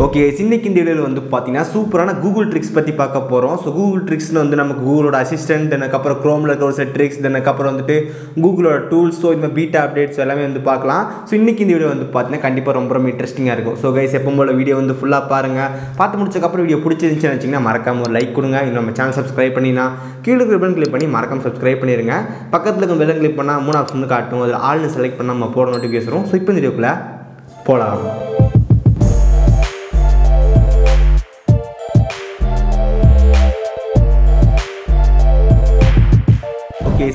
Okay, இன்னைக்கு இந்த வீடியோவில் வந்து பார்த்தீங்கன்னா சூப்பரான கூகுள் ட்ரிக்ஸ் பற்றி பார்க்க போகிறோம். ஸோ கூகுள் ட்ரிக்ஸ்னு வந்து நமக்கு கூகுளோட அசிஸ்டன்ட், அதுக்கப்புறம் க்ரோமில் இருக்க ஒரு செட் ட்ரிக்ஸ், அதுக்கப்புறம் வந்துட்டு கூகுளோட டூல்ஸ், ஸோ இந்த பீட்டா அப்டேட்ஸ் எல்லாமே வந்து பார்க்கலாம். ஸோ இன்றைக்கி இந்த வீடியோ வந்து பார்த்தீங்கன்னா கண்டிப்பாக ரொம்ப இன்ட்ரெஸ்டிங்காக இருக்கும். ஸோ கைஸ் எப்பவும் போல வீடியோ வந்து ஃபுல்லாக பாருங்கள். பார்த்து முடிச்சக்கப்புறம் வீடியோ பிடிச்சிருந்துச்சுன்னு வச்சிங்கன்னா மறக்காம ஒரு லைக் கொடுங்க. இன்னும் நம்ம சேனல் சப்ஸ்கிரைப் பண்ணினா கீழே பெல் கிளிக் பண்ணி மறக்காம சப்ஸ்கிரைப் பண்ணிடுங்க. பக்கத்தில் இருக்க பெல் கிளிக் பண்ணால் 3 ஆப்ஷன் வந்து காட்டும். அதில் ஆல்னு செலக்ட் பண்ணால் நம்ம போட நோட்டிஃபிகேஷன் வரும். ஸோ இப்போ இந்த வீடியோக்குள்ளே போகலாம்.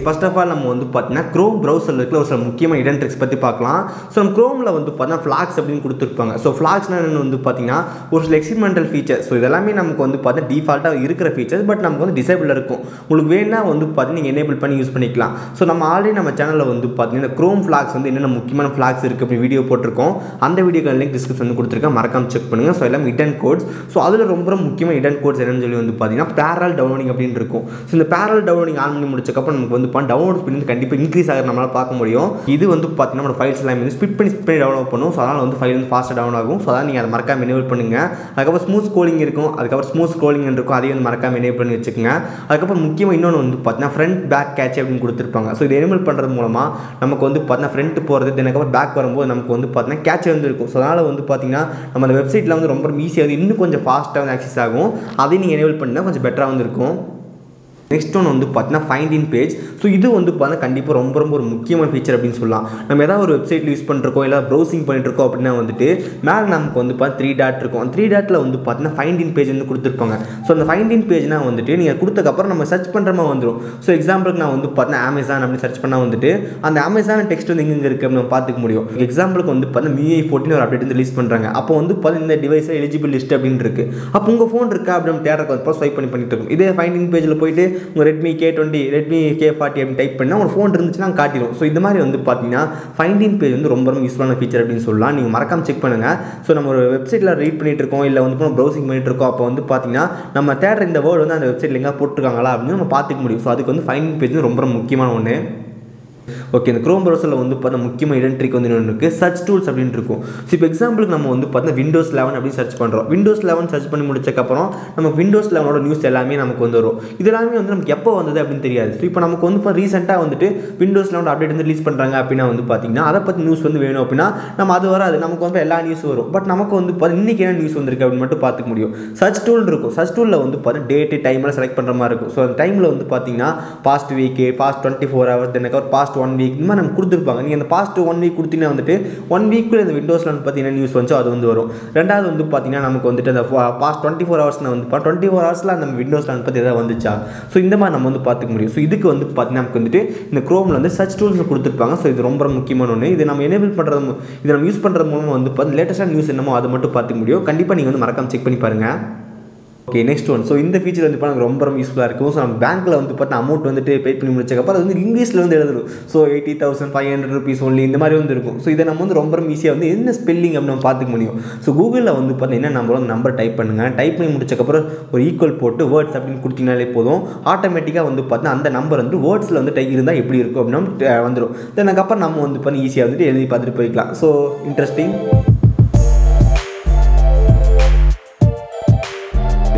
ஃபர்ஸ்ட் ஆஃப் ஆல் நம்ம வந்து பார்த்தீங்கன்னா க்ரோம் ப்ரௌசரில் இருக்கிற ஒரு சில முக்கியமான இடன் ட்ரிக்ஸ் பற்றி பார்க்கலாம். ஸோ நம்ம க்ரோமில் வந்து பார்த்தீங்கன்னா ஃப்ளாக்ஸ் அப்படின்னு கொடுத்துருப்பாங்க. ஸோ ஃப்ளாக்ஸ்னால் என்னென்னு வந்து பார்த்தீங்கன்னா ஒரு சில எக்ஸ்பெரிமெண்டல் ஃபீச்சர். ஸோ இதெல்லாமே நமக்கு வந்து பார்த்தீங்கன்னா டிஃபால்ட்டாக இருக்கிற ஃபீச்சர்ஸ், பட் நமக்கு வந்து டிசேபிள் இருக்கும். உங்களுக்கு வேணா வந்து பார்த்தீங்கன்னா நீங்கள் எனேபிள் பண்ணி யூஸ் பண்ணிக்கலாம். ஸோ நம்ம ஆல்ரெடி நம்ம சேனலில் வந்து பார்த்தீங்கன்னா இந்த க்ரோம் ஃப்ளாக்ஸ் வந்து என்னென்ன முக்கியமான ஃப்ளாக்ஸ் இருக்குது அப்படி வீடியோ போட்டிருக்கோம். அந்த வீடியோக்கு லிங்க் டிஸ்கிரிப்ஷன் வந்து கொடுத்துருக்கேன், மறக்காம செக் பண்ணுங்கள். ஸோ எல்லாம் இடன் கோட்ஸ். ஸோ அதில் ரொம்ப முக்கியமான இடன் கோட்ஸ் என்னன்னு சொல்லி வந்து பார்த்தீங்கன்னா பேரல் டவுன்லோடிங் அப்படின்னு இருக்கும். ஸோ இந்த பேரல் டவுன்லோடிங் ஆன் பண்ணி முடிச்சக்கப்புறம் நமக்கு வந்து டவுன்லோட் ஸ்பீட் வந்து கண்டிப்பாக இன்க்ரீஸ் ஆகிற நம்மளால் பார்க்க முடியும். இது வந்து பார்த்தீங்கன்னா நம்ம ஃபைல்ஸ் எல்லாம் வந்து ஸ்பிட் பண்ணி டவுன்லோட் பண்ணும். ஸோ அதனால் வந்து ஃபைல் வந்து ஃபாஸ்ட்டாக டவுன் ஆகும். ஸோ அதான் நீங்கள் அதை மறக்காம எனேபிள் பண்ணுங்க. அதுக்கப்புறம் ஸ்மூத் ஸ்க்ரோலிங் இருக்கும், அதுக்கப்புறம் ஸ்மூத் ஸ்க்ரோலிங் இருக்கும், அதையும் வந்து மறக்காம எனேபிள் பண்ணி வச்சுக்கோங்க. அதுக்கப்புறம் முக்கியமாக இன்னொன்று வந்து பார்த்தீங்கன்னா ஃப்ரண்ட் பேக் கேட்ச் அப்படின்னு கொடுத்துருப்பாங்க. ஸோ இதை எனேபிள் பண்ணுறது மூலமாக நமக்கு வந்து பார்த்தீங்கன்னா ஃப்ரண்ட் போகிறது, அதுக்கப்புறம் பேக் வரும்போது நமக்கு வந்து பார்த்தீங்கன்னா கேட்ச் வந்து இருக்கும். ஸோ அதனால் வந்து பார்த்தீங்கன்னா நம்ம அந்த வெப்சைட்டில் வந்து ரொம்ப ஈஸியாக வந்து இன்னும் கொஞ்சம் ஃபாஸ்ட்டாக வந்து ஆக்சஸ் ஆகும். அதையும் நீங்கள் எனேபிள் பண்ணால் கொஞ்சம் பெட்டராக வந்து இருக்கும். நெக்ஸ்ட் ஒன்று வந்து பார்த்தீங்கன்னா ஃபைண்ட் இன் பேஜ். ஸோ இது வந்து பார்த்தீங்கன்னா கண்டிப்பாக ரொம்ப ஒரு முக்கியமான ஃபீச்சர் அப்படின்னு சொல்லலாம். நம்ம ஏதாவது ஒரு வெப்சைட்டில் யூஸ் பண்ணிருக்கோம், இல்லை ப்ரௌசிங் பண்ணிட்டுருக்கோம் அப்படின்னா வந்துட்டு மேலே நமக்கு வந்து பார்த்தா 3 டாட் இருக்கும். அந்த 3 டாட்டில் வந்து பார்த்தீங்கன்னா ஃபைண்ட் இன் பேஜ் வந்து கொடுத்துருப்பாங்க. ஸோ அந்த ஃபைண்ட் இன் பேஜ்னா வந்துட்டு நீங்கள் கொடுத்தக்கப்புறம் நம்ம சர்ச் பண்ணுற மாதிரி வந்துடும். ஸோ எக்ஸாம்பிளுக்கு நான் வந்து பார்த்தீங்கன்னா அமேசான் அப்படின்னு சர்ச் பண்ணால் வந்துட்டு அந்த அமேசான் டெக்ஸ்ட் வந்து எங்கே இருக்குது அப்படின்னு நம்ம பார்த்துக்க முடியும். எக்ஸாம்பிளுக்கு வந்து பார்த்தீங்கன்னா MIUI 14 ஒரு அப்டேட் வந்து ரிலீஸ் பண்ணுறாங்க. அப்போ வந்து பார்த்தீங்கன்னா இந்த டிவைஸை எலிஜிபிள் லிஸ்ட் அப்படின்னு இருக்குது. அப்போ உங்கள் ஃபோன் இருக்கா அப்படின்னு தேடுறதுக்கு வந்து ஸ்வைப் பண்ணிட்டு இருக்கும். இதே ஃபைண்ட் இன் பேஜில் போயிட்டு உங்கள் ரெட்மி K20, ரெட்மி K40 அப்படின்னு டைப் பண்ணால் ஒரு ஃபோன் இருந்துச்சுன்னா காட்டிடும். ஸோ இந்த மாதிரி வந்து பார்த்தீங்கன்னா ஃபைண்ட் இன் பேஜ் வந்து ரொம்ப யூஸ்ஃபுல்லான ஃபீச்சர் அப்படின்னு சொல்லலாம். நீங்கள் மறக்காம செக் பண்ணுங்கள். ஸோ நம்ம ஒரு வெப்சைட்டில் ரீட் பண்ணிட்டு இருக்கோம், இல்லை வந்து ப்ரௌசிங் பண்ணிட்டு இருக்கோம், அப்போ வந்து பார்த்தீங்கன்னா நம்ம தேடுற இந்த வேர்டு வந்து அந்த வெப்சைட்டில் எங்கே போட்டிருக்காங்களா அப்படின்னு நம்ம பார்த்துக்க முடியும். ஸோ அதுக்கு வந்து ஃபைண்ட் இன் பேஜ் வந்து ரொம்ப முக்கியமான ஒன்று. ஓகே, இந்த க்ரோம் ப்ரௌசரில் வந்து பார்த்தா முக்கியமாக இடன் ட்ரிக் வந்து இன்னொன்று இருக்குது, சர்ச் டூல்ஸ் அப்படின்னு இருக்கும். ஸோ இப்போ எக்ஸாம்பிளுக்கு நம்ம வந்து பார்த்தீங்கன்னா Windows 11 அப்படின்னு சர்ச் பண்ணுறோம். Windows 11 சர்ச் பண்ணி முடிச்சக்கப்புறம் நமக்கு Windows 11ஓட நியூஸ் எல்லாமே நமக்கு வந்து வரும். இது எல்லாமே வந்து நமக்கு எப்போ வந்தது அப்படின்னு தெரியாது. ஸோ இப்போ நமக்கு வந்து இப்போ ரீசெண்டாக வந்துட்டு Windows 11 அப்டேட் வந்து ரிலீஸ் பண்ணுறாங்க அப்படின்னா வந்து பார்த்தீங்கன்னா அதை பற்றி நியூஸ் வந்து வேணும் அப்படின்னா நம்ம அது வராது, நமக்கு வந்து எல்லா நியூஸும் வரும். பட் நமக்கு வந்து இன்றைக்கி என்ன நியூஸ் வந்திருக்கு அப்படின்னு மட்டும் பார்த்துக்க முடியும். சர்ச் டூல் இருக்கும். சர்ச் டூலில் வந்து பார்த்தீங்கன்னா டேட்டு டைமில் செலக்ட் பண்ணுற மாதிரி இருக்கும். ஸோ அந்த டைமில் வந்து பார்த்தீங்கன்னா பாஸ்ட் வீக்கு, பாஸ்ட் 24 ஹவர்ஸ், எனக்கு பாஸ்ட் 1 வீக் இந்த மாதிரி நம்ம கொடுத்துருப்பாங்க. நீங்கள் அந்த பாஸ்ட் 1 வீக் கொடுத்தீங்கன்னா வந்துட்டு 1 வீக்குள்ள இந்த விண்டோஸில் வந்து பார்த்தீங்கன்னா நியூஸ் வந்துச்சோ அது வந்து வரும். ரெண்டாவது வந்து பார்த்தீங்கன்னா நமக்கு வந்துட்டு அந்த பாஸ்ட் 24 ஹவர்ஸ்னால் வந்து 24 ஹவர்ஸில் அந்த விண்டோஸில் வந்து பற்றி எதாவது வந்துச்சா. ஸோ இந்த மாதிரி நம்ம வந்து பார்த்துக்க முடியும். ஸோ இதுக்கு வந்து பார்த்தீங்கன்னா நமக்கு வந்துட்டு இந்த க்ரோமில் வந்து சர்ச் டூல்ஸ் கொடுத்துருப்பாங்க. ஸோ இது ரொம்ப முக்கியமான ஒன்று. இது நம்ம எனேபிள் பண்ணுறது, இதை நம்ம யூஸ் பண்ணுறது மூலமாக வந்து பார்த்து லேட்டஸ்ட்டாக நியூஸ் என்னமோ அதை மட்டும் பார்த்துக்க முடியும். கண்டிப்பாக நீங்கள் வந்து மறக்காம செக் பண்ணி பாருங்கள். Okay, next one. ஸோ இந்த ஃபீச்சர் வந்து எனக்கு ரொம்ப யூஸ்ஃபுல்லாக இருக்கும். ஸோ நம்ம பேங்க்கில் வந்து பார்த்தா அமௌண்ட் வந்துட்டு பே பண்ணி முடிச்சக்கப்புறம் அது வந்து இங்கிலீஷில் வந்து எழுதணும். ஸோ 80,500 rupees ஒன்லி இந்த மாதிரி வந்து இருக்கும். ஸோ இதை நம்ம வந்து ரொம்ப ஈஸியாக வந்து என்ன ஸ்பெல்லிங் அப்படின்னு நம்ம பார்த்துக்க முடியும். ஸோ கூகுளில் வந்து பார்த்தா என்ன நம்பர் டைப் பண்ணுங்கள். டைப் பண்ணி முடிச்சக்கப்புறம் ஒரு ஈக்குவல் போட்டு வேர்ட்ஸ் அப்படின்னு கொடுத்தீங்கனாலே போதும், ஆட்டோமேட்டிக்காக வந்து பார்த்தா அந்த நம்பர் வந்து வேர்ட்ஸில் வந்து டைப் இருந்தால் எப்படி இருக்கும் அப்படின்னு வந்துடும். அதுக்கப்புறம் நம்ம வந்து பார்த்தா ஈஸியாக வந்துட்டு எழுதி பார்த்துட்டு போய்க்கலாம். So interesting.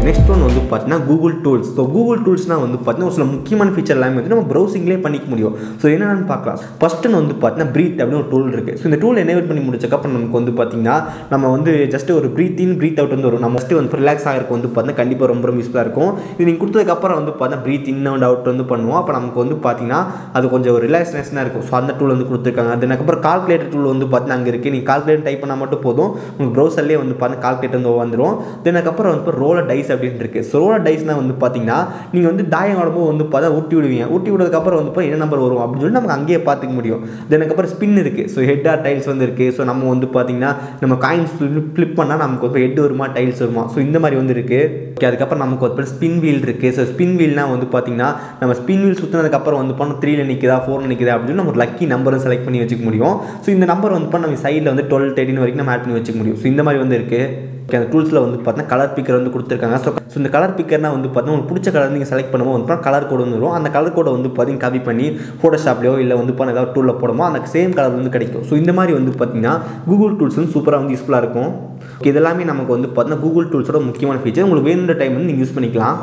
நெக்ஸ்ட் ஒன் வந்து பார்த்தீங்கன்னா கூகுள் டூல்ஸ். ஸோ கூகுள் டூல்ஸ்னால் வந்து பார்த்தீங்கன்னா ஒரு சில முக்கியமான ஃபீச்சர் எல்லாமே வந்து நம்ம ப்ரௌசிங்லேயே பண்ணிக்க முடியும். ஸோ என்னென்னு பார்க்கலாம். ஃபஸ்ட்டு வந்து பார்த்தீங்கன்னா ப்ரீத் அப்படின்னு ஒரு டூல் இருக்குது. ஸோ இந்த டூல் எனேபிள் பண்ணி முடிச்சக்கப்புறம் நமக்கு வந்து பார்த்தீங்கன்னா நம்ம வந்து ஜஸ்ட் ஒரு ப்ரீத் இன் ப்ரீத் அவுட் வந்து வரும். நம்ம ஃபஸ்ட்டு வந்து ரிலாக்ஸ் ஆகிருக்கும் வந்து பார்த்தீங்கன்னா கண்டிப்பாக ரொம்ப யூஸ்ஃபுல்லாக இருக்கும். இது நீங்கள் கொடுத்ததுக்கப்புறம் வந்து பார்த்தீங்கன்னா ப்ரீத் இன் அண்ட் அவுட் வந்து பண்ணுவோம். அப்போ நமக்கு வந்து பார்த்தீங்கன்னா அது கொஞ்சம் ஒரு ரிலாக்ஸேஷனாக இருக்கும். ஸோ அந்த டூல் வந்து கொடுத்துருக்காங்க. அதுக்கப்புறம் கால்குலேட்டர் டூல் வந்து பார்த்தீங்கன்னா அங்கே இருக்குது. நீங்கள் கால்குலேட்டர் டைப் பண்ணால் மட்டும் போதும், உங்கள் ப்ரௌசர்லேயே வந்து பார்த்தீங்கன்னா கால்குலேட்டர் வந்து வந்துடும். அதுக்கப்புறம் வந்து ரோலர் டைஸ் அப்படின்னு இருக்குது. ஸோ ரோலர் டைஸ்னால் வந்து பார்த்தீங்கன்னா நீங்கள் வந்து தாயம் ஆடும்போது வந்து பார்த்தா ஊட்டி விடுவீங்க. ஊட்டி விடுறதுக்கப்புறம் வந்து என்ன நம்பர் வரும் அப்படின்னு சொல்லி நமக்கு அங்கேயே பார்த்துக்க முடியும். அதுக்கப்புறம் ஸ்பின் இருக்குது. ஸோ ஹெட் ஆர் டைல்ஸ் வந்து இருக்குது. ஸோ நம்ம வந்து பார்த்தீங்கன்னா நம்ம காயின்ஸ் ஃப்ளிப் பண்ணால் நமக்கு வந்து ஹெட் வருமா டைல்ஸ் வருமா. ஸோ இந்த மாதிரி வந்து இருக்குது. ஓகே, அதுக்கப்புறம் நமக்கு ஒரு ஸ்பின் வீல் இருக்குது. ஸோ ஸ்பின் வீல்னால் வந்து பார்த்தீங்கன்னா நம்ம ஸ்பின் வீல் சுற்றினதுக்கப்புறம் வந்து 3ல் நிற்குதா 4ல் நிற்குதா அப்படின்னு நம்ம ஒரு லக்கி நம்பரும் செலக்ட் பண்ணி வச்சுக்க முடியும். ஸோ இந்த நம்பர் வந்து நம்ம சைடில் வந்து 12, 13 வரைக்கும் நம்ம ஆட் பண்ணி வச்சுக்க முடியும். ஸோ இந்த மாதிரி வந்து இருக்குது. ஓகே, அந்த டூல்ஸில் வந்து பார்த்தீங்கன்னா கலர் பிக்கர் வந்து கொடுத்துருக்காங்க. ஸோ இந்த கலர் பிக்கர்னால் வந்து பார்த்தீங்கன்னா உங்களுக்கு பிடிச்ச கலர் நீங்கள் செலக்ட் பண்ணும்போது வந்து கலர் கோடு வந்துடும். அந்த கலர் கோடை வந்து பார்த்தீங்கன்னா காப்பி பண்ணி ஃபோட்டோஷாப்லையோ இல்லை வந்து ஏதாவது டூலில் போடுமோ அந்த சேம் கலர் வந்து கிடைக்கும். ஸோ இந்த மாதிரி வந்து பார்த்தீங்கன்னா கூகுள் டூல்ஸ் வந்து சூப்பராக வந்து யூஸ்ஃபுல்லாக இருக்கும். இதெல்லாமே நமக்கு வந்து பார்த்தீங்கன்னா கூகுள் டூல்ஸோட முக்கியமான ஃபீச்சர். உங்களுக்கு வேணுன்ற டைம் வந்து நீங்கள் யூஸ் பண்ணிக்கலாம்.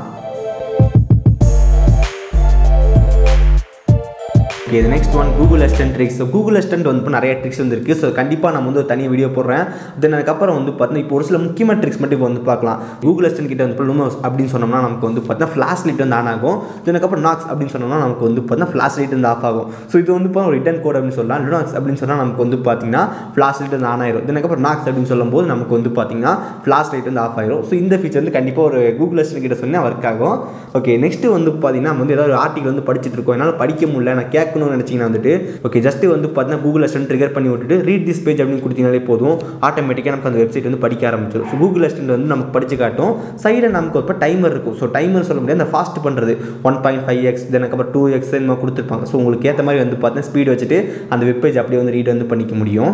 இது next one Google assistant tricks. So Google assistant வந்து இப்போ நிறைய ட்ரிக்ஸ் வந்துருக்கு. ஸோ கண்டிப்பாக நம்ம வந்து ஒரு தனி வீடியோ போடுறேன். தென் அதுக்கப்புறம் வந்து பார்த்தீங்கன்னா இப்போ ஒரு சில முக்கியமான ட்ரிக்ஸ் மட்டும் இப்போ வந்து பார்க்கலாம். கூகுள் அசிஸ்டன்ட் கிட்ட வந்து லூமோஸ் அப்படின்னு சொன்னோம்னா நமக்கு வந்து பார்த்தீங்கன்னா ஃப்ளாஷ் லைட் வந்து ஆன் ஆகும். தென் அதுக்கப்புறம் நாக்ஸ் அப்படின்னு சொன்னோம்னா நமக்கு வந்து பார்த்தீங்கன்னா ஃப்ளாஷ் லைட் வந்து ஆஃப் ஆகும். ஸோ இது வந்து இப்போ ஒரு ரிட்டன் கோட் அப்படின்னு சொல்லலாம். லுனாக்ஸ் அப்படின்னு சொன்னால் நமக்கு வந்து பார்த்தீங்கன்னா ஃப்ளாஷ் லைட் வந்து ஆன் ஆயிரும். தென் அதுக்கப்புறம் நாக்ஸ் அப்படின்னு சொல்லும்போது நமக்கு வந்து பார்த்தீங்கன்னா ஃப்ளாஷ் லைட் வந்து ஆஃப் ஆயிரும். ஸோ இந்த ஃபீச்சர் வந்து கண்டிப்பாக ஒரு கூகுள் அசிஸ்டன்ட் கிட்ட சொன்னால் ஒர்க் ஆகும். ஓகே நெக்ஸ்ட் வந்து பார்த்தீங்கன்னா வந்து ஏதாவது ஒரு ஆர்டிகல் வந்து படிச்சுட்டு இருக்கோம், என்னால் படிக்க முடியல, நான் கேட்கணும்னு நினச்சிங்கன்னா வந்துட்டு ஓகே ஜஸ்ட் வந்து பார்த்தீங்கன்னா கூகுள் அசிஸ்டன்ட் ட்ரிகர் பண்ணி விட்டுட்டு ரீட் திஸ் பேஜ் அப்படின்னு கொடுத்தீங்கனாலே போதும், ஆட்டோமேட்டிக்காக நமக்கு அந்த வெப்சைட் வந்து படிக்க ஆரம்பிச்சிடும். ஸோ கூகுள் அசிஸ்டன்ட் வந்து நமக்கு படிச்சு காட்டும். சைடில் நமக்கு இப்போ டைமர் இருக்கும். ஸோ டைமர் சொல்ல முடியாது, அந்த ஃபாஸ்ட் பண்ணுறது 1.5x தென் அப்புறம் 2x நம்ம கொடுத்துருப்பாங்க. ஸோ உங்களுக்கு ஏற்ற மாதிரி வந்து பார்த்தீங்கன்னா ஸ்பீட் வச்சுட்டு அந்த வெப்பேஜ் அப்படியே வந்து ரீட் வந்து பண்ணிக்க முடியும்.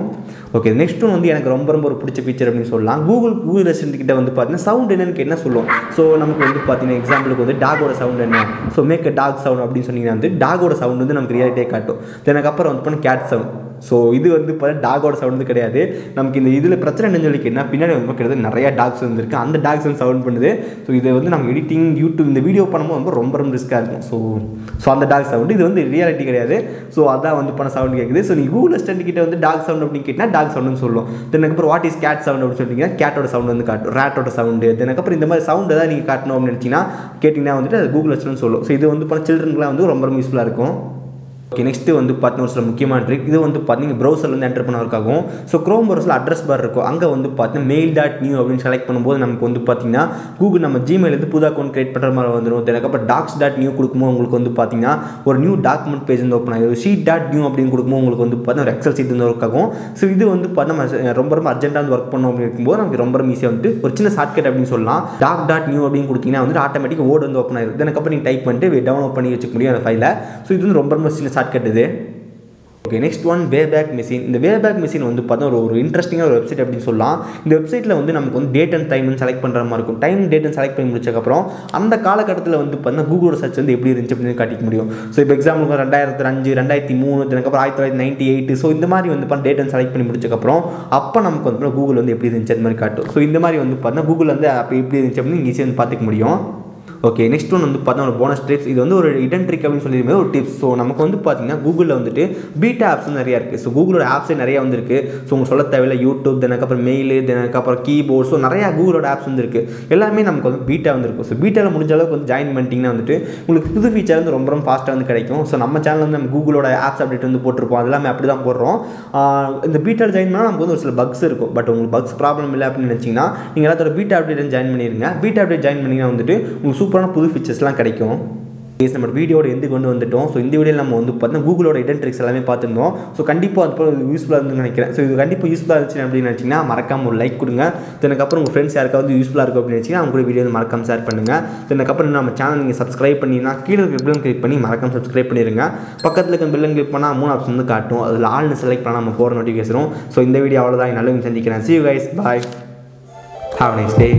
ஓகே நெக்ஸ்ட் ஒன் வந்து எனக்கு ரொம்ப ஒரு பிடிச்ச ஃபீச்சர் அப்படின்னு சொல்லலாம். கூகுள் அசிஸ்டன்ட் கிட்ட வந்து பார்த்தீங்கன்னா சவுண்ட் என்னன்னு என்ன சொல்லுவோம். ஸோ நமக்கு வந்து பார்த்தீங்கன்னா எக்ஸாம்பிளுக்கு வந்து டாகோட சவுண்ட் என்ன, so make a dog sound அப்படின்னு சொன்னீங்கன்னா வந்து டாகோட சவுண்ட் வந்து நமக்கு ரியாலிட்டியே காட்டும். அதுக்கப்புறம் வந்து பண்ண கேட் சவுண்ட். ஸோ இது வந்து பார்த்தீங்கன்னா டாகோட சவுண்ட் வந்து கிடையாது. நமக்கு இந்த இதில் பிரச்சனை என்னன்னு சொல்லி என்ன பின்னாடி வந்து கிட்டத்தட்ட நிறைய டாக்ஸ் வந்துருக்கு, அந்த டாக்ஸ் வந்து சவுண்ட் பண்ணுது. ஸோ இதை வந்து நம்ம எடிட்டிங் யூடியூப் இந்த வீடியோ பண்ணும்போது ரொம்ப ரிஸ்க்காக இருக்கும். ஸோ அந்த டாக் சவுண்டு இது வந்து ரியாலிட்டி கிடையாது. ஸோ அதான் வந்து பண்ண சவுண்ட் கேட்குது. ஸோ நீங்கள் கூகுள் அசிஸ்டன்ட் கிட்ட வந்து டாக் சவுண்ட் அப்படின்னு கேட்டால் டாக் சவுண்டுன்னு சொல்லும். அதுக்கப்புறம் வாட் இஸ் கேட் சவுண்ட் அப்படின்னு சொல்லிட்டீங்கன்னா கேட்டோட சவுண்ட் வந்து காட்டும், ரேட்டோட சவுண்டு. அதுக்கப்புறம் இந்த மாதிரி சவுண்ட் தான் நீங்கள் காட்டணும் அப்படின்னு நினச்சிங்கன்னா கேட்டிங்கன்னா வந்துட்டு அது கூகுள் அசிஸ்டன்ட் சொல்லும். ஸோ இது வந்து பண்ண சில்ட்ரனுக்குலாம் வந்து ரொம்ப யூஸ்ஃபுல்லாக இருக்கும். ஓகே நெக்ஸ்ட்டு வந்து பார்த்தீங்கன்னா ஒரு சில முக்கியமான ட்ரிக். இது வந்து பார்த்தீங்கன்னா ப்ரௌசரில் வந்து என்டர் பண்ணவருக்காகும். ஸோ க்ரோம் ப்ரௌசரில் அட்ரஸ் பார் இருக்கும், அங்கே வந்து பார்த்தீங்கன்னா mail.new அப்படின்னு செலக்ட் பண்ணும்போது நமக்கு வந்து பார்த்தீங்கன்னா கூகுள் நம்ம ஜிமெயில் வந்து புது அக்கௌண்ட் கிரியேட் பண்ணுற மாதிரி வந்துடும். அதுக்கப்புறம் docs.new கொடுக்கும்போது உங்களுக்கு வந்து பார்த்தீங்கன்னா ஒரு நியூ டாக்குமெண்ட் பேஜ் வந்து ஓப்பன் ஆகும். sheet.new அப்படின்னு கொடுக்கும்போது உங்களுக்கு வந்து பார்த்தீங்கன்னா ஒரு எக்ஸல் சீட் வந்து ஒர்க் ஆகும். ஸோ இது வந்து பார்த்தீங்கன்னா ரொம்ப அர்ஜென்ட்டாக வந்து ஒர்க் பண்ணோம் அப்படின்னு இருக்கும்போது நமக்கு ரொம்ப ஈஸியாக வந்து ஒரு சின்ன ஷார்ட்கட் அப்படின்னு சொல்லலாம். doc.new அப்படின்னு கொடுத்தீங்கன்னா வந்து ஆட்டோமேட்டிக் வேர்ட் வந்து ஓப்பன் ஆகிடும். அதுக்கப்புறம் நீங்கள் டைப் பண்ணிட்டு டவுன்லோட் பண்ணி வச்சுக்க முடியும் அந்த ஃபைலை. ஸோ இது வந்து ரொம்ப சின்ன ஷார்ட்கட் இது. Okay next one Wayback Machine. இந்த வேபேக் மிஷின் வந்து பார்த்தா ஒரு இன்ட்ரெஸ்டிங்கான ஒரு வெப்சைட் அப்படின்னு சொல்லலாம். இந்த வெப்சைட்டில் வந்து நமக்கு வந்து டேட் அண்ட் டைம் செலக்ட் பண்ணுற மாதிரி இருக்கும். டைம் டேட் அண்ட் செலக்ட் பண்ணி முடிச்சக்கப்புறம் அந்த காலகட்டத்தில் வந்து பார்த்தீங்கன்னா கூகுளோட சர்ச் வந்து எப்படி இருந்துச்சு அப்படின்னு காட்டிக்க முடியும். ஸோ இப்போ எக்ஸாம்பிளுக்கு 2005 2003 அதுக்கப்புறம் 1998 ஸோ இந்த மாதிரி வந்து பார்த்தா டேட் அண்ட் செலக்ட் பண்ணி முடிச்சக்கப்புறம் அப்போ நமக்கு வந்து கூகுள் வந்து எப்படி இருந்துச்சு அது மாதிரி காட்டும். ஸோ இந்த மாதிரி வந்து பார்த்தீங்கன்னா கூகுள் வந்து அப்போ எப்படி இருந்துச்சு அப்படின்னு ஈஸியாக வந்து பார்த்துக்க முடியும். ஓகே நெக்ஸ்ட் ஒன் வந்து பார்த்தா ஒரு போனஸ் டிப்ஸ். இது வந்து ஒரு இடன் ட்ரிக் அப்படின்னு சொல்லியிருந்தது ஒரு டிப்ஸ். ஸோ நமக்கு வந்து பார்த்தீங்கன்னா கூகுளில் வந்துட்டு பீட்டா ஆப்ஸ் நிறையா இருக்குது. ஸோ கூகுளோட ஆப்ஸே நிறையா வந்துருக்கு. ஸோ உங்களுக்கு சொல்ல தேவையில்லை, யூடியூப் அதுக்கப்புறம் மெயில் அதுக்கப்புறம் கீபோர்ட், ஸோ நிறையா கூகுளோட ஆப்ஸ் வந்து இருக்குது. எல்லாமே நமக்கு வந்து பீட்டா வந்துருக்கும். ஸோ பீட்டாவில் முடிஞ்ச அளவுக்கு வந்து ஜாயின் பண்ணிட்டீங்கன்னா வந்துட்டு உங்களுக்கு புது ஃபீச்சர் வந்து ரொம்ப ஃபாஸ்ட்டாக வந்து கிடைக்கும். ஸோ நம்ம சேனல் வந்து நம்ம கூகுளோட ஆப்ஸ் அப்டேட் வந்து போட்டிருப்போம், அது எல்லாமே அப்படி தான் போடுறோம். இந்த பீட்டாவில் ஜாயின் பண்ணால் நமக்கு வந்து ஒரு சில பக்ஸ் இருக்கும். பட் உங்களுக்கு பக்ஸ் ப்ராப்ளம் இல்லை அப்படின்னு நினச்சிங்கன்னா நீங்கள் எல்லாத்தோட பீட்டா அப்டேட் ஜாயின் பண்ணிடுங்க. பீட்டா அப்டேட் ஜாயின் பண்ணிங்கன்னா வந்துட்டு உங்களுக்கு சூப்பரான புது ஃபீச்சர்ஸ்லாம் கிடைக்கும். நம்ம வீடியோட எந்த கொண்டு வந்துட்டோம். ஸோ இந்த வீடியோவில் நம்ம வந்து பார்த்தீங்கன்னா கூகுளோட இடன் ட்ரிக்ஸ் எல்லாமே பார்த்துருந்தோம். ஸோ கண்டிப்பாக அது போல் யூஸ்ஃபுல்லாக இருந்துன்னு நினைக்கிறேன். ஸோ இது கண்டிப்பாக யூஸ்ஃபுல்லாக இருந்துச்சு அப்படின்னு நினச்சிங்கன்னா மறக்காமல் ஒரு லைக் கொடுங்க. அதுக்கப்புறம் உங்கள் ஃப்ரெண்ட்ஸ் யாருக்காவது யூஸ்ஃபுல்லாக இருக்கும் அப்படின்னு நினச்சிங்கன்னா அவங்க கூட வீடியோ வந்து மறக்காம ஷேர் பண்ணுங்கள். அதுக்கப்புறம் நம்ம சேனல் நீங்கள் சப்ஸ்கிரைப் பண்ணிங்கன்னா கீழே இருக்க பெல் கிளிக் பண்ணி மறக்காம சப்ஸ்கிரைப் பண்ணிடுங்க. பக்கத்தில் இருக்க பெல் கிளிக் பண்ணால் 3 ஆப்ஷன் வந்து காட்டும், அதில் ஆல்னு செலக்ட் பண்ணால் நம்ம போகிற நோட்டிஃபிகேஷனும். ஸோ இந்த வீடியோ அவ்வளோதான், நல்ல சந்திக்கிறேன். See you guys, bye, have a nice day.